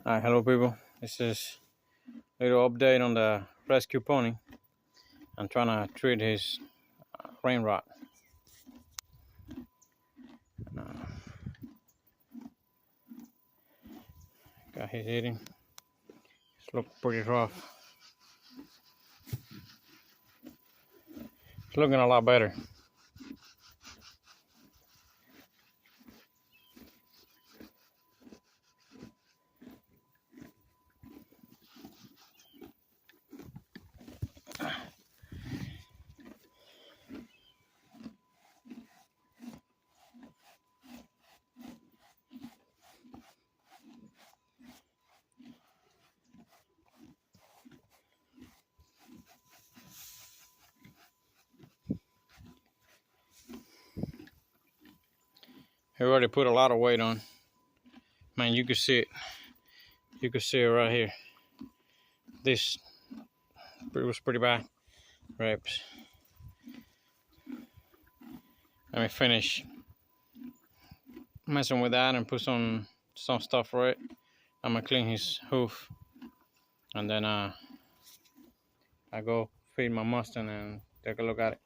Hi, hello people. This is a little update on the rescue pony. I'm trying to treat his rain rot. Got his eating. It's looking pretty rough. It's looking a lot better. He already put a lot of weight on. Man, you can see it. You can see it right here. This was pretty bad. Reps. Let me finish messing with that and put some stuff for it. I'm gonna clean his hoof, and then I go feed my Mustang and take a look at it.